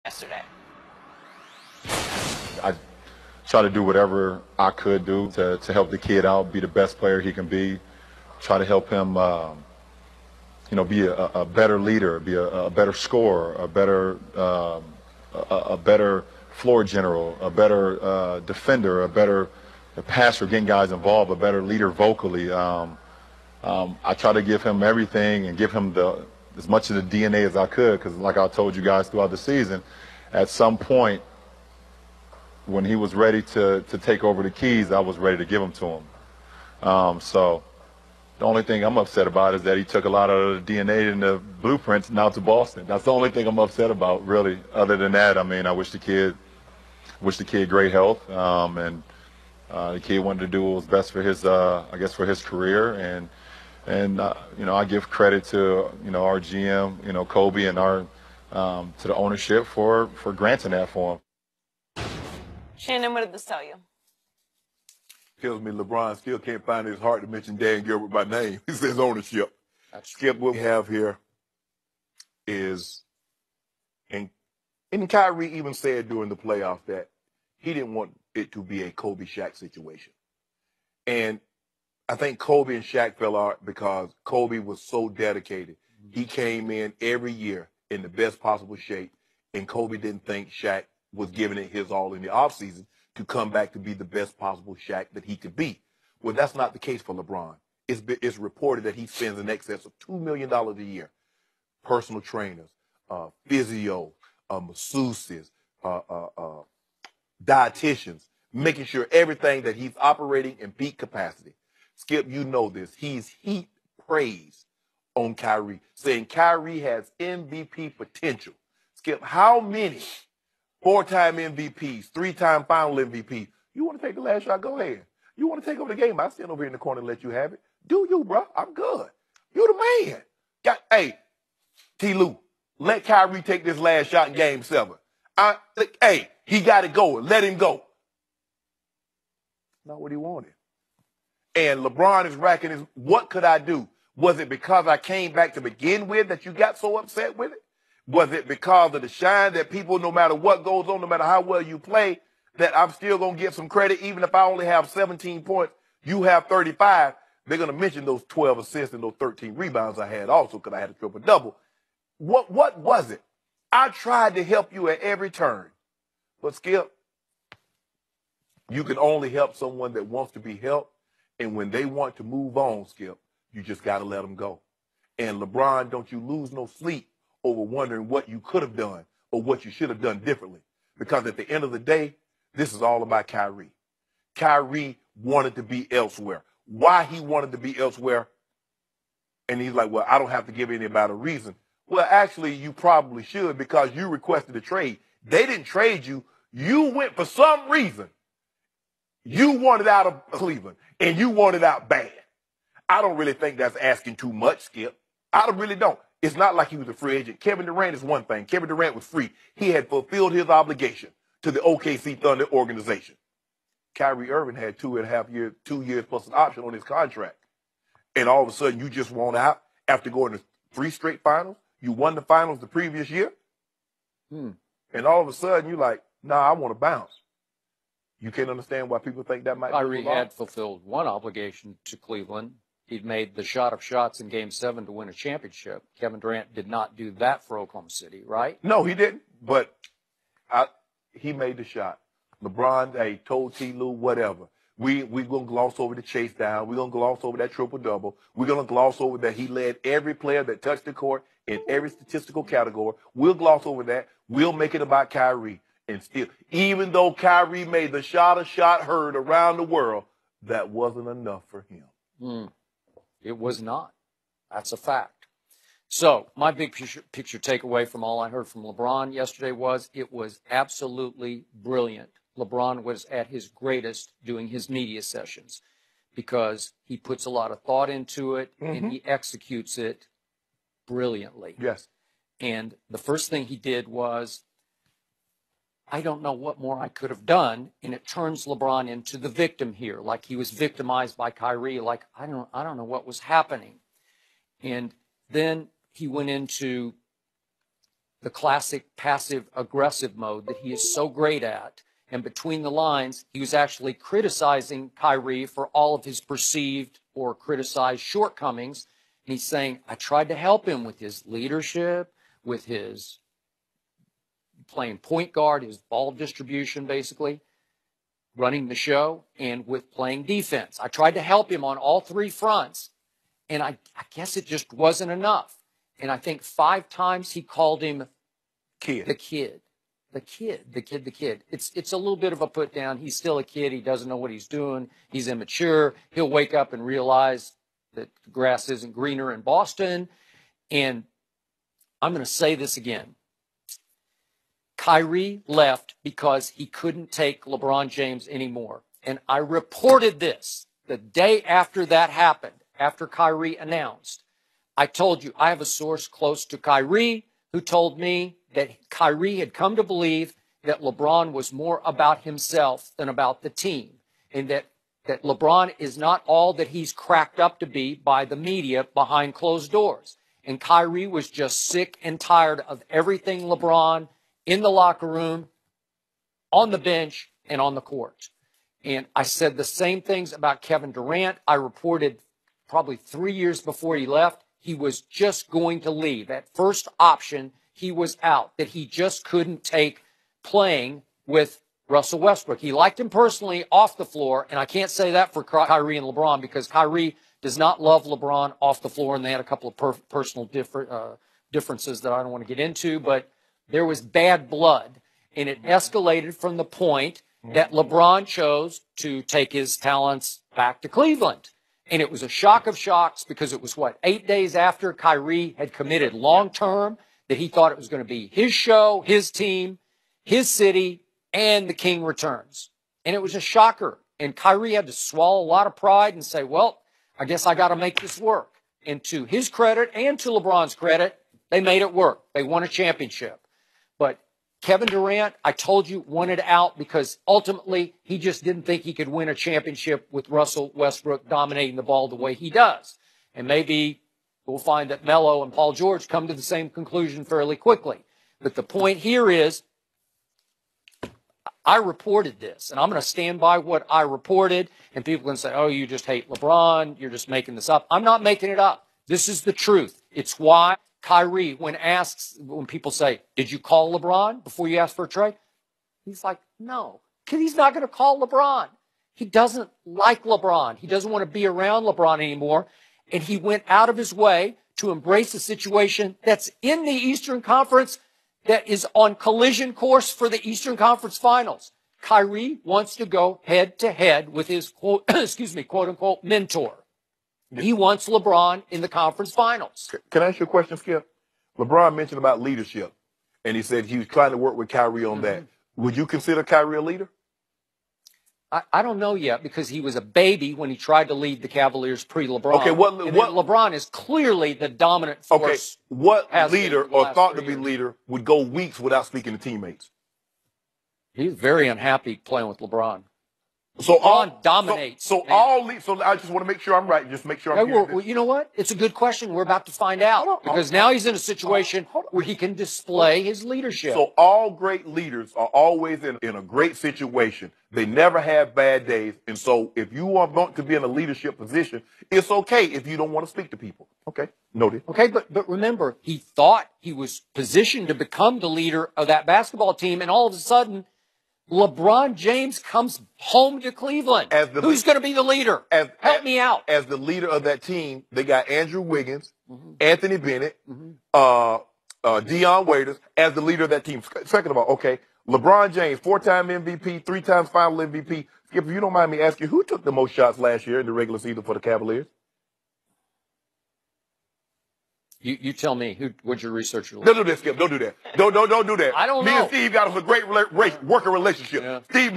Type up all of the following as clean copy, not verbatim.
yesterday? I try to do whatever I could do to help the kid out, be the best player he can be, try to help him, be a better leader, be a better scorer, a better floor general, a better defender, a better passer, getting guys involved, a better leader vocally. I try to give him everything and give him as much of the DNA as I could, because like I told you guys throughout the season, at some point when he was ready to take over the keys, I was ready to give them to him. So the only thing I'm upset about is that he took a lot of the DNA and the blueprints now to Boston. That's the only thing I'm upset about, really. Other than that, I mean, I wish the kid great health, and the kid wanted to do what was best for his, for his career, and I give credit to our GM, Kobe, and our to the ownership for granting that for him. Shannon, what did this tell you? Tells me LeBron still can't find his heart to mention Dan Gilbert by name. He says ownership. Skip, what we have here is, and Kyrie even said during the playoffs that he didn't want it to be a Kobe Shaq situation. And I think Kobe and Shaq fell out because Kobe was so dedicated. He came in every year in the best possible shape, and Kobe didn't think Shaq was giving it his all in the offseason to come back to be the best possible Shaq that he could be. Well, that's not the case for LeBron. It's reported that he spends in excess of $2 million a year. Personal trainers, physio, masseuses, dietitians, making sure everything that he's operating in peak capacity. Skip, you know this. He's heaped praise on Kyrie, saying Kyrie has MVP potential. Skip, how many 4-time MVPs, 3-time final MVP? You want to take the last shot? Go ahead. You want to take over the game? I'll stand over here in the corner and let you have it. Do you, bro? I'm good. You're the man. Hey, T. Lou, let Kyrie take this last shot in Game 7. Hey, he got it going. Let him go. Not what he wanted. And LeBron is racking his, what could I do? Was it because I came back to begin with that you got so upset with it? Was it because of the shine that people, no matter what goes on, no matter how well you play, that I'm still going to get some credit, even if I only have 17 points, you have 35, they're going to mention those 12 assists and those 13 rebounds I had also because I had a triple-double. What was it? I tried to help you at every turn. But, Skip, you can only help someone that wants to be helped. And when they want to move on, Skip, you just got to let them go. And LeBron, don't you lose no sleep over wondering what you could have done or what you should have done differently. Because at the end of the day, this is all about Kyrie. Kyrie wanted to be elsewhere. Why he wanted to be elsewhere? And he's like, well, I don't have to give anybody a reason. Well, actually, you probably should, because you requested a trade. They didn't trade you. You went for some reason. You wanted out of Cleveland, and you wanted out bad. I don't really think that's asking too much, Skip. I really don't. It's not like he was a free agent. Kevin Durant is one thing. Kevin Durant was free. He had fulfilled his obligation to the OKC Thunder organization. Kyrie Irving had 2.5 years, 2 years plus an option on his contract. And all of a sudden, you just want out after going to 3 straight finals. You won the finals the previous year. And all of a sudden, you're like, nah, I want to bounce. You can't understand why people think that might be Kyrie had fulfilled one obligation to Cleveland. He'd made the shot of shots in Game 7 to win a championship. Kevin Durant did not do that for Oklahoma City, right? No, he didn't. But he made the shot. LeBron, hey, told T. Lou, whatever. We're going to gloss over the chase down. We're going to gloss over that triple-double. We're going to gloss over that he led every player that touched the court in every statistical category. We'll gloss over that. We'll make it about Kyrie. And still, even though Kyrie made the shot heard around the world, that wasn't enough for him. It was not. That's a fact. So my big picture takeaway from all I heard from LeBron yesterday was it was absolutely brilliant. LeBron was at his greatest doing his media sessions because he puts a lot of thought into it and he executes it brilliantly. Yes. And the first thing he did was, I don't know what more I could have done, and it turns LeBron into the victim here, like he was victimized by Kyrie, like I don't know what was happening. And then he went into the classic passive-aggressive mode that he is so great at. And between the lines, he was actually criticizing Kyrie for all of his perceived or criticized shortcomings. And he's saying, I tried to help him with his leadership, with his playing point guard, his ball distribution, basically, running the show, and with playing defense. I tried to help him on all three fronts, and I guess it just wasn't enough. And I think 5 times he called him the kid. It's a little bit of a put down. He's still a kid. He doesn't know what he's doing. He's immature. He'll wake up and realize that the grass isn't greener in Boston. And I'm going to say this again. Kyrie left because he couldn't take LeBron James anymore. And I reported this the day after that happened, after Kyrie announced. I told you, I have a source close to Kyrie who told me that Kyrie had come to believe that LeBron was more about himself than about the team, and that LeBron is not all that he's cracked up to be by the media behind closed doors. And Kyrie was just sick and tired of everything LeBron in the locker room, on the bench, and on the court. And I said the same things about Kevin Durant. I reported probably 3 years before he left, he was just going to leave. At first option, he was out, that he just couldn't take playing with Russell Westbrook. He liked him personally off the floor, and I can't say that for Kyrie and LeBron, because Kyrie does not love LeBron off the floor, and they had a couple of personal differences that I don't want to get into, but there was bad blood, and it escalated from the point that LeBron chose to take his talents back to Cleveland. And it was a shock of shocks, because it was, 8 days after Kyrie had committed long-term, that he thought it was going to be his show, his team, his city, and the king returns. And it was a shocker. And Kyrie had to swallow a lot of pride and say, well, I guess I got to make this work. And to his credit and to LeBron's credit, they made it work. They won a championship. But Kevin Durant, I told you, wanted out because ultimately he just didn't think he could win a championship with Russell Westbrook dominating the ball the way he does. And maybe we'll find that Melo and Paul George come to the same conclusion fairly quickly. But the point here is, I reported this, and I'm going to stand by what I reported, and people can say, oh, you just hate LeBron, you're just making this up. I'm not making it up. This is the truth. It's why Kyrie, when people say, did you call LeBron before you asked for a trade? He's like, no, because he's not going to call LeBron. He doesn't like LeBron. He doesn't want to be around LeBron anymore. And he went out of his way to embrace a situation that's in the Eastern Conference that is on collision course for the Eastern Conference Finals. Kyrie wants to go head-to-head with his, quote-unquote mentor. He wants LeBron in the conference finals. Can I ask you a question, Skip? LeBron mentioned about leadership, and he said he was trying to work with Kyrie on that. Would you consider Kyrie a leader? I don't know yet, because he was a baby when he tried to lead the Cavaliers pre-LeBron. Okay, what LeBron is clearly the dominant force. Okay, what leader or thought to be leader would go weeks without speaking to teammates? He's very unhappy playing with LeBron. So LeBron dominates. So I just want to make sure I'm right. Just make sure I'm well, you know what? It's a good question. We're about to find out, because now he's in a situation where he can display his leadership. So all great leaders are always in a great situation. They never have bad days. And so if you are going to be in a leadership position, it's okay if you don't want to speak to people. Okay, noted. Okay, but remember, he thought he was positioned to become the leader of that basketball team, and all of a sudden, LeBron James comes home to Cleveland. Who's going to be the leader? Help me out. As the leader of that team, they got Andrew Wiggins, Anthony Bennett, Deion Waiters as the leader of that team. Second of all, okay, LeBron James, 4-time MVP, 3 times final MVP. Skip, if you don't mind me asking, who took the most shots last year in the regular season for the Cavaliers? You tell me. What'd your researcher look? Don't do that, Skip. Don't do that. Don't do that. I don't know. Me and Steve got us a great working relationship. Yeah.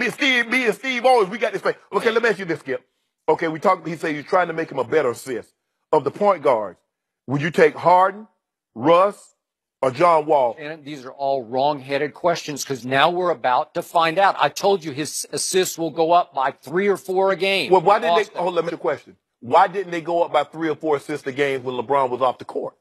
Me and Steve always, we got this thing. Okay, let me ask you this, Skip. Okay, he said he's trying to make him a better assist. Of the point guards, would you take Harden, Russ, or John Wall? And these are all wrong-headed questions, because now we're about to find out. I told you his assists will go up by 3 or 4 a game. Well, why didn't they? Hold on, let me ask you a question. Why didn't they go up by 3 or 4 assists a game when LeBron was off the court?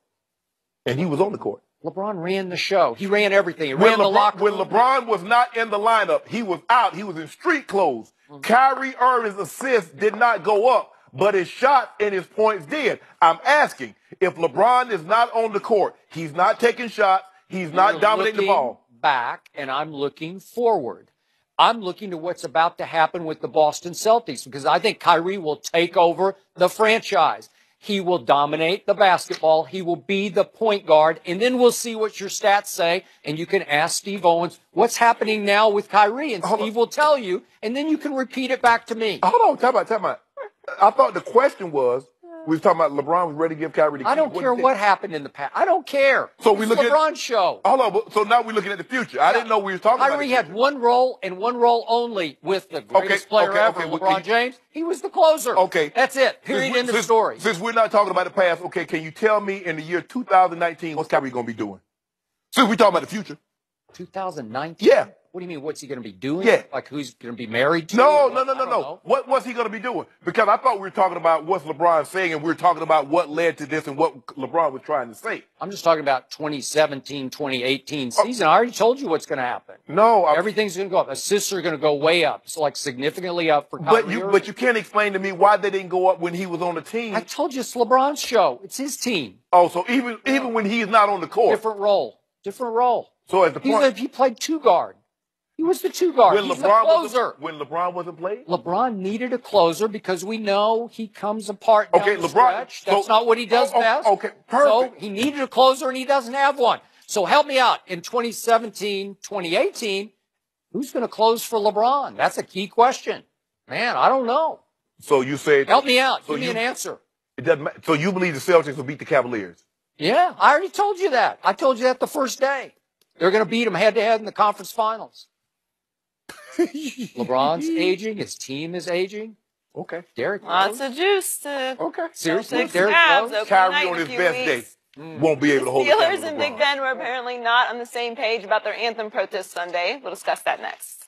And he was on the court. LeBron ran the show. He ran everything. He When ran the locker when room. LeBron was not in the lineup, he was out. He was in street clothes. Kyrie Irving's assists did not go up, but his shots and his points did. I'm asking, if LeBron is not on the court, he's not taking shots, he's not You're dominating the looking ball. back, and I'm looking forward. I'm looking to what's about to happen with the Boston Celtics because I think Kyrie will take over the franchise. He will dominate the basketball. He will be the point guard. And then we'll see what your stats say. And you can ask Steve Owens, what's happening now with Kyrie? And Steve will tell you. And then you can repeat it back to me. Hold on, time out. I thought the question was, we was talking about LeBron was ready to give Kyrie the key. I don't care what happened in the past. I don't care. So we It's look at LeBron's show. Hold on, so now we're looking at the future. I didn't know we were talking about Kyrie the had future. one role and one role only with the greatest player ever, well, LeBron James. He was the closer. Okay. That's it. Period. End of story. Since we're not talking about the past, okay, can you tell me in the year 2019 what's Kyrie going to be doing? Since we're talking about the future. 2019? Yeah. What do you mean? What's he going to be doing? Yeah. Like who's going to be married to? No. What's he going to be doing? Because I thought we were talking about what's LeBron saying, and we were talking about what led to this and what LeBron was trying to say. I'm just talking about 2017, 2018 season. I already told you what's going to happen. No. Everything's going to go up. Assists are going to go way up. It's like significantly up for Kyrie Irving. But you can't explain to me why they didn't go up when he was on the team. I told you it's LeBron's show. It's his team. Oh, so even when he's not on the court. Different role. So at the point. He played two guard. He was the two guard. He's the closer. When LeBron wasn't playing? LeBron needed a closer because we know he comes apart down the LeBron, stretch. That's not what he does best. Okay, perfect. So he needed a closer, and he doesn't have one. So help me out. In 2017, 2018, who's going to close for LeBron? That's a key question. Man, I don't know. So you say... Help me out. So Give me an answer. It doesn't matter. So you believe the Celtics will beat the Cavaliers? Yeah, I already told you that. I told you that the first day. They're going to beat them head-to-head in the conference finals. LeBron's aging. His team is aging. Okay. Derrick Lots Rose. of juice to Okay. Seriously, Celtics Derrick Cavs, Rose. opening Kyrie night on in a his few best weeks. day won't be able to hold it down Steelers with and LeBron. Big Ben were apparently not on the same page about their anthem protest Sunday. We'll discuss that next.